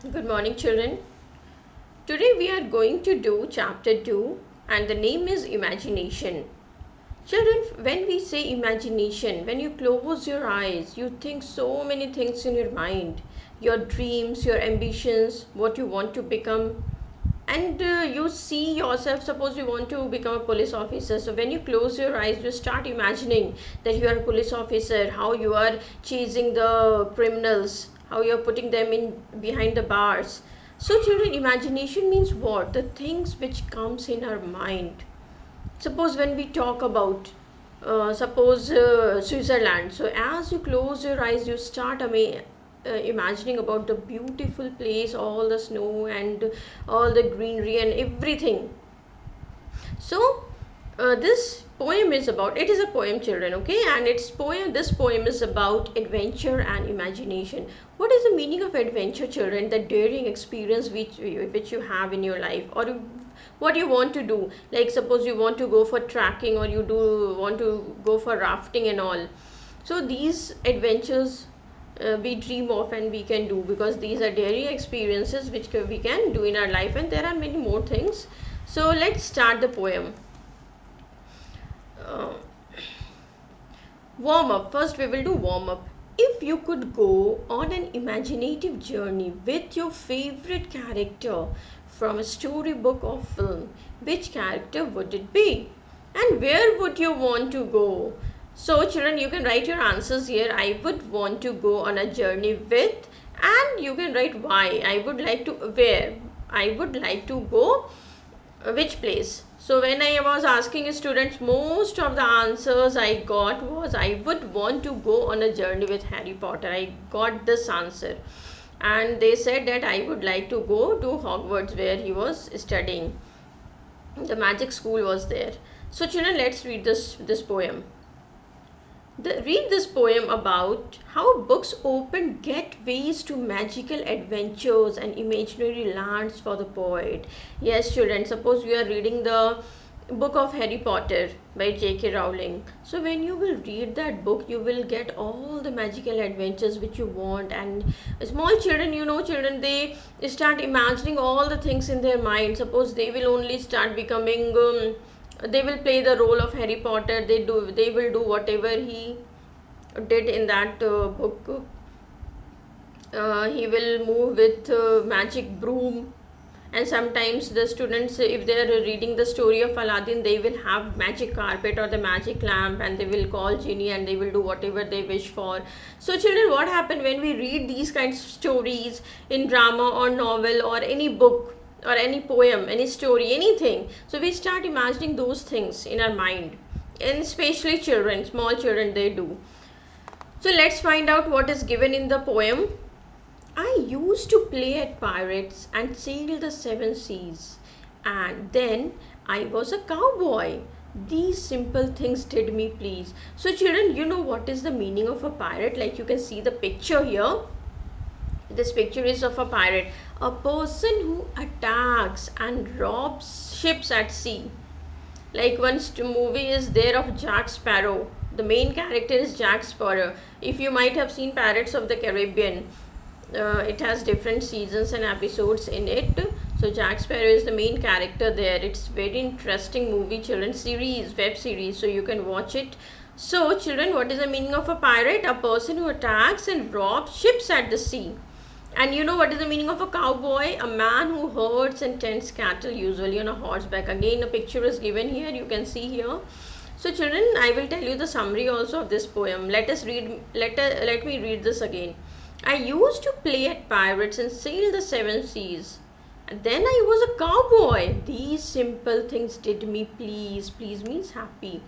Good morning, children. Today we are going to do chapter 2 and the name is imagination. Children, when we say imagination, when you close your eyes, you think so many things in your mind. Your dreams, your ambitions, what you want to become. And you see yourself, suppose you want to become a police officer. So when you close your eyes, you start imagining that you are a police officer, how you are chasing the criminals, how you are putting them in behind the bars. So children, imagination means what? The things which comes in our mind. Suppose when we talk about suppose Switzerland, so as you close your eyes you start imagining about the beautiful place, all the snow and all the greenery and everything. So this poem is about, it is a poem, children, okay, and this poem is about adventure and imagination. What is the meaning of adventure, children? The daring experience which you have in your life, or what you want to do. Like suppose you want to go for trekking, or you do want to go for rafting and all. So these adventures we dream of and we can do, because these are daring experiences which we can do in our life, and there are many more things. So let's start the poem. uh, Warm up. First we will do warm up. If you could go on an imaginative journey with your favorite character from a storybook or film, which character would it be? And where would you want to go? So children, you can write your answers here. I would want to go on a journey with, and you can write why. I would like to, where I would like to go, which place. So when I was asking students, most of the answers I got was I would want to go on a journey with Harry Potter. I got this answer, and they said that I would like to go to Hogwarts where he was studying. The magic school was there. So children, let's read this poem. Read this poem about how books open gateways to magical adventures and imaginary lands for the poet. Yes, children, suppose we are reading the book of Harry Potter by J.K. Rowling. So when you will read that book, you will get all the magical adventures which you want. And small children, children, they start imagining all the things in their mind. Suppose they will only start becoming they will play the role of Harry Potter. They will do whatever he did in that book. He will move with magic broom, and sometimes the students, if they are reading the story of Aladdin, they will have magic carpet or the magic lamp, and they will call genie and they will do whatever they wish for. So children, what happened when we read these kinds of stories in drama or novel or any book or any poem, any story, anything, so we start imagining those things in our mind, and especially children, small children, they do. So let's find out what is given in the poem. I used to play at pirates and sail the seven seas, and then I was a cowboy. These simple things did me please. So children, you know what is the meaning of a pirate? Like you can see the picture here. This picture is of a pirate, a person who attacks and robs ships at sea. Like one movie is there of Jack Sparrow. The main character is Jack Sparrow. If you might have seen Pirates of the Caribbean, it has different seasons and episodes in it. So Jack Sparrow is the main character there. It's very interesting movie, children, series, web series, so you can watch it. So children, what is the meaning of a pirate? A person who attacks and robs ships at the sea. And you know what is the meaning of a cowboy? A man who herds and tends cattle, usually on a horseback. Again, a picture is given here. You can see here. So children, I will tell you the summary also of this poem. Let me read this again. I used to play at pirates and sail the seven seas. And then I was a cowboy. These simple things did me please. Please means happy.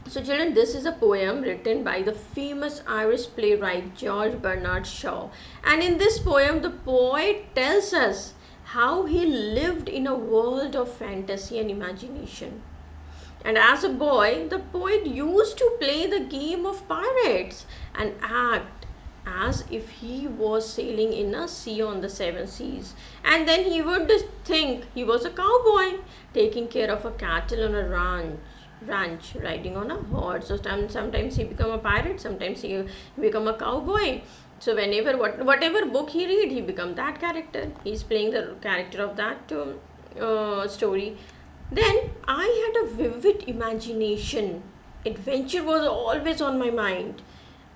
So children, this is a poem written by the famous Irish playwright George Bernard Shaw. And in this poem, the poet tells us how he lived in a world of fantasy and imagination. And as a boy, the poet used to play the game of pirates and act as if he was sailing in a sea on the seven seas. And then he would think he was a cowboy taking care of a cattle on a ranch, riding on a horse. So sometimes he become a pirate, sometimes he become a cowboy. So whenever whatever book he read, he become that character. He's playing the character of that story. Then I had a vivid imagination. Adventure was always on my mind.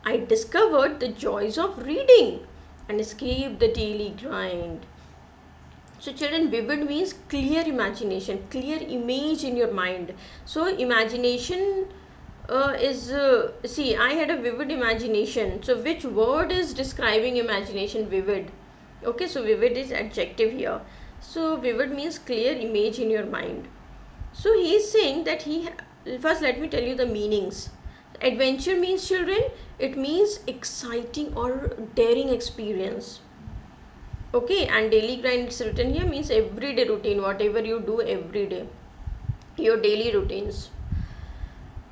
I discovered the joys of reading and escaped the daily grind. So children, vivid means clear imagination, clear image in your mind. So imagination is see, I had a vivid imagination. So which word is describing imagination? Vivid. Okay, so vivid is adjective here. So vivid means clear image in your mind. So he is saying that first let me tell you the meanings. Adventure means, children, it means exciting or daring experience. Okay, and daily grind, it's written here, means everyday routine, whatever you do every day, your daily routines.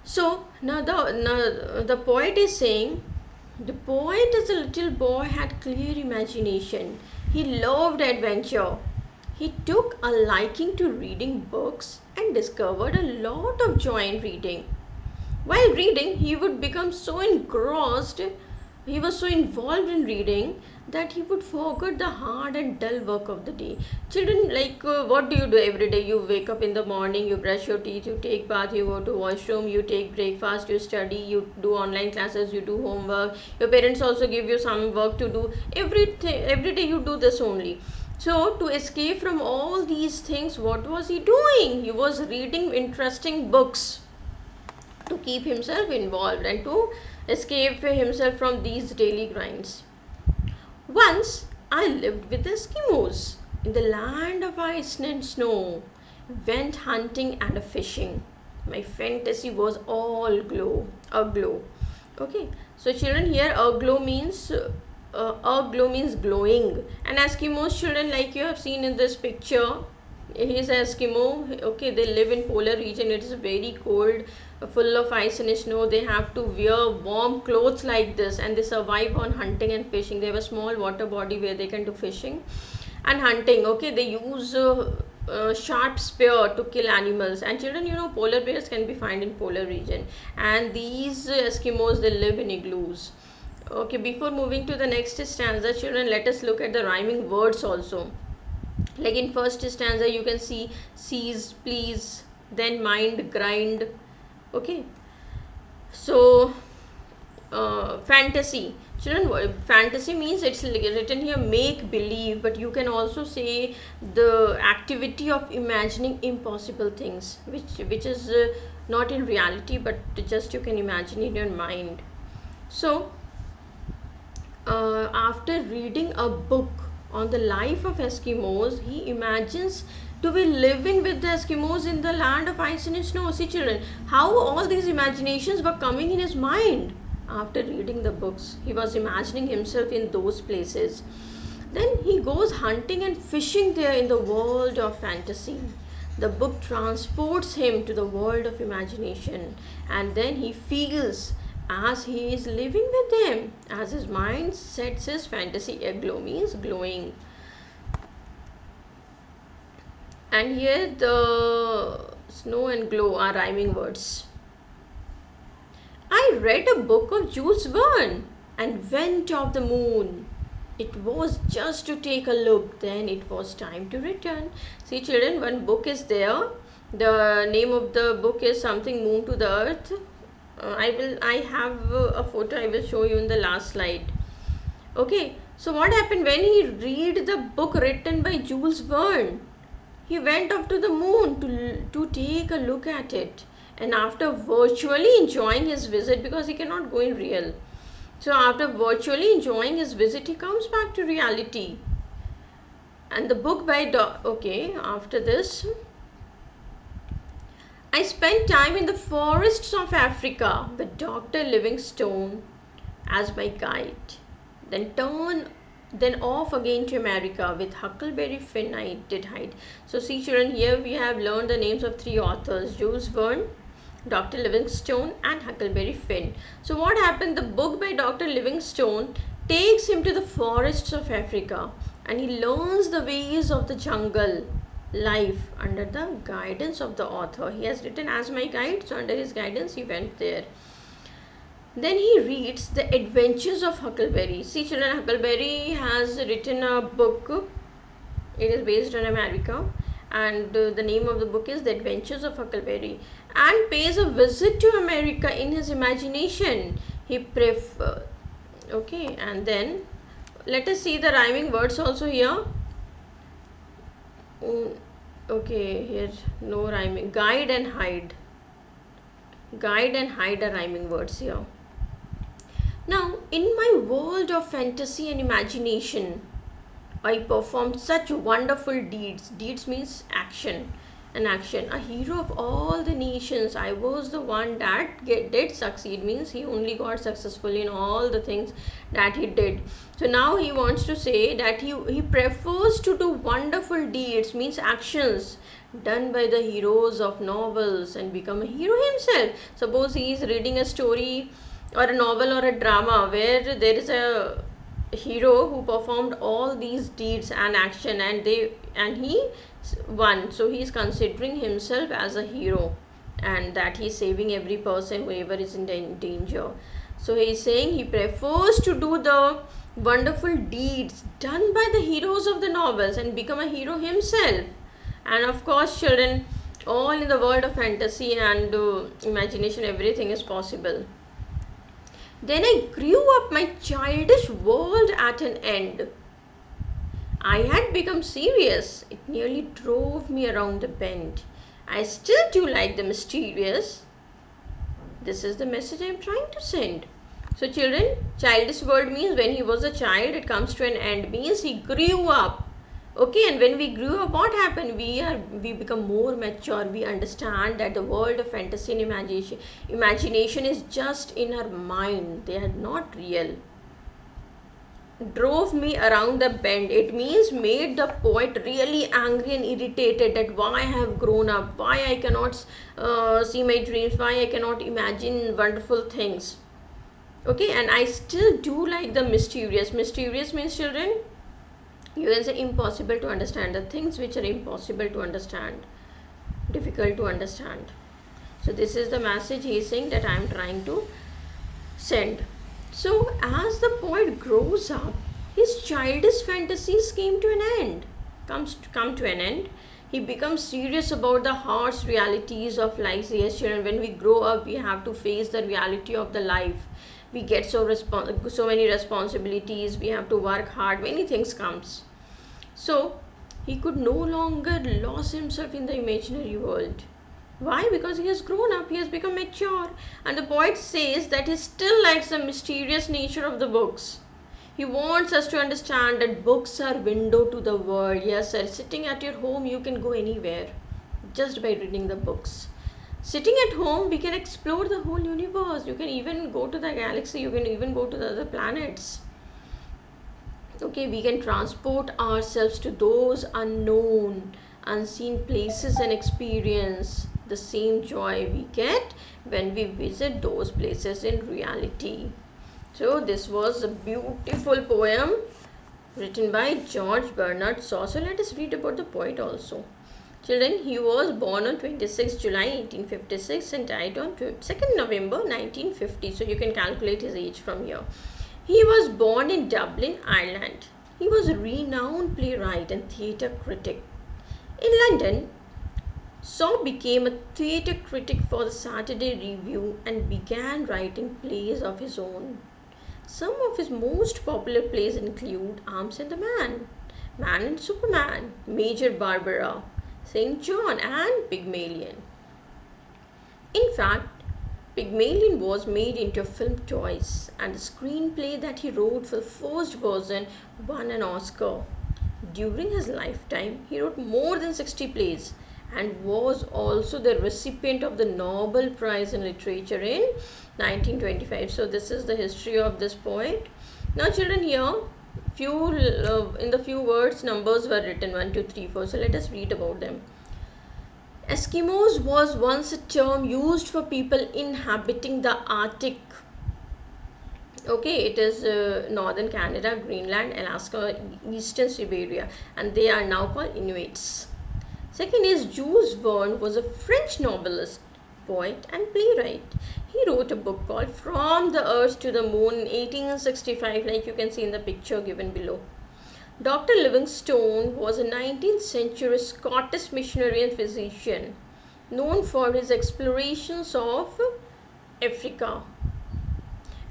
So now the poet is saying, the poet as a little boy had clear imagination. He loved adventure. He took a liking to reading books and discovered a lot of joy in reading. While reading, he would become so engrossed, he was so involved in reading that he would forget the hard and dull work of the day. Children, like what do you do every day? You wake up in the morning, you brush your teeth, you take bath, you go to washroom, you take breakfast, you study, you do online classes, you do homework. Your parents also give you some work to do. Every day you do this only. So to escape from all these things, what was he doing? He was reading interesting books to keep himself involved and to escape himself from these daily grinds. Once I lived with the Eskimos in the land of ice and snow, went hunting and fishing. My fantasy was all aglow. Okay, so children, here aglow means glowing. And Eskimos, children, like you have seen in this picture, he is Eskimo. Okay, they live in polar region. It is very cold, full of ice and snow. They have to wear warm clothes like this, and they survive on hunting and fishing. They have a small water body where they can do fishing and hunting. Okay, they use sharp spear to kill animals. And children, you know, polar bears can be found in polar region, and these Eskimos, they live in igloos. Okay, before moving to the next stanza, children, let us look at the rhyming words also. Like in first stanza, you can see seize, please, then mind, grind. Okay, so fantasy, children, fantasy means, it's written here, make believe, but you can also say the activity of imagining impossible things, which is not in reality, but just you can imagine in your mind. So after reading a book on the life of Eskimos, he imagines to be living with the Eskimos in the land of ice and snow. See children, how all these imaginations were coming in his mind after reading the books. He was imagining himself in those places. Then he goes hunting and fishing there in the world of fantasy. The book transports him to the world of imagination, and then he feels as he is living with them, as his mind sets his fantasy aglow, means glowing. And here the snow and glow are rhyming words. I read a book of Jules Verne and went off the moon. It was just to take a look, then it was time to return. See children, one book is there. The name of the book is something Moon to the Earth. I have a photo I will show you in the last slide. Okay, so what happened when he read the book written by Jules Verne? He went off to the moon to take a look at it, and after virtually enjoying his visit, because he cannot go in real, so after virtually enjoying his visit, he comes back to reality. And the book by okay, after this, I spent time in the forests of Africa with Dr. Livingstone as my guide. Then off again to America with Huckleberry Finn I did hide. So see children, here we have learned the names of three authors, Jules Verne, Dr. Livingstone and Huckleberry Finn. So what happened? The book by Dr. Livingstone takes him to the forests of Africa, and he learns the ways of the jungle life under the guidance of the author. He has written as my guide, so under his guidance he went there. Then he reads The Adventures of Huckleberry. See children, Huckleberry has written a book. It is based on America, and the name of the book is The Adventures of Huckleberry, and pays a visit to America in his imagination. He okay, and then let us see the rhyming words also here. Okay, here no rhyming. Guide and hide are rhyming words here. Now, in my world of fantasy and imagination, I performed such wonderful deeds. Deeds means action. An action. A hero of all the nations. I was the one that did succeed. Means he only got successful in all the things that he did. So now he wants to say that he prefers to do wonderful deeds. Means actions done by the heroes of novels and become a hero himself. Suppose he is reading a story or a novel or a drama where there is a hero who performed all these deeds and action, and he won, so he is considering himself as a hero, and that he is saving every person whoever is in danger. So he is saying he prefers to do the wonderful deeds done by the heroes of the novels and become a hero himself. And of course children, all in the world of fantasy and imagination, everything is possible. Then I grew up, my childish world at an end. I had become serious. It nearly drove me around the bend. I still do like the mysterious. This is the message I am trying to send. So children, childish world means when he was a child, it comes to an end. Means he grew up. Okay, and when we grew up, what happened? We become more mature. We understand that the world of fantasy and imagination is just in our mind. They are not real. Drove me around the bend. It means made the poet really angry and irritated that why I have grown up, why I cannot see my dreams, why I cannot imagine wonderful things. Okay, and I still do like the mysterious. Mysterious means children, you can say impossible to understand, the things which are impossible to understand, difficult to understand. So this is the message he is saying that I am trying to send. So as the poet grows up, his childish fantasies come to an end. He becomes serious about the harsh realities of life. Yes children, when we grow up, we have to face the reality of the life. We get so many responsibilities, we have to work hard, many things comes. So he could no longer lose himself in the imaginary world. Why? Because he has grown up, he has become mature, and the poet says that he still likes the mysterious nature of the books. He wants us to understand that books are window to the world. Yes sir, sitting at your home you can go anywhere just by reading the books. Sitting at home, we can explore the whole universe. You can even go to the galaxy, you can even go to the other planets. Okay, we can transport ourselves to those unknown, unseen places and experience the same joy we get when we visit those places in reality. So this was a beautiful poem written by George Bernard Shaw. So let us read about the poet also. Children, he was born on 26 July 1856 and died on 2nd November 1950. So you can calculate his age from here. He was born in Dublin, Ireland. He was a renowned playwright and theatre critic. In London, Shaw became a theatre critic for the Saturday Review and began writing plays of his own. Some of his most popular plays include Arms and the Man, Man and Superman, Major Barbara, St. John and Pygmalion. In fact, Pygmalion was made into a film twice, and the screenplay that he wrote for the first version won an Oscar. During his lifetime, he wrote more than 60 plays and was also the recipient of the Nobel Prize in Literature in 1925. So this is the history of this poet. Now children, here in the few words numbers were written 1 2 3 4. So let us read about them. Eskimos was once a term used for people inhabiting the Arctic. Okay, it is northern Canada, Greenland, Alaska, eastern Siberia, and they are now called Inuits. Second is Jules Verne was a French novelist. poet and playwright. He wrote a book called From the Earth to the Moon in 1865, like you can see in the picture given below. Dr. Livingstone was a 19th century Scottish missionary and physician known for his explorations of Africa.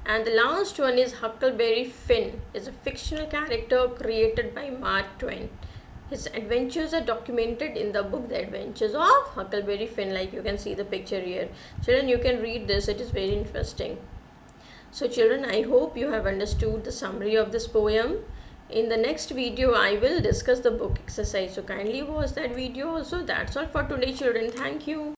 And the last one is Huckleberry Finn, is a fictional character created by Mark Twain. His adventures are documented in the book The Adventures of Huckleberry Finn, like you can see the picture here. Children, you can read this, it is very interesting. So children, I hope you have understood the summary of this poem. In the next video, I will discuss the book exercise. So kindly watch that video also. That's all for today children. Thank you.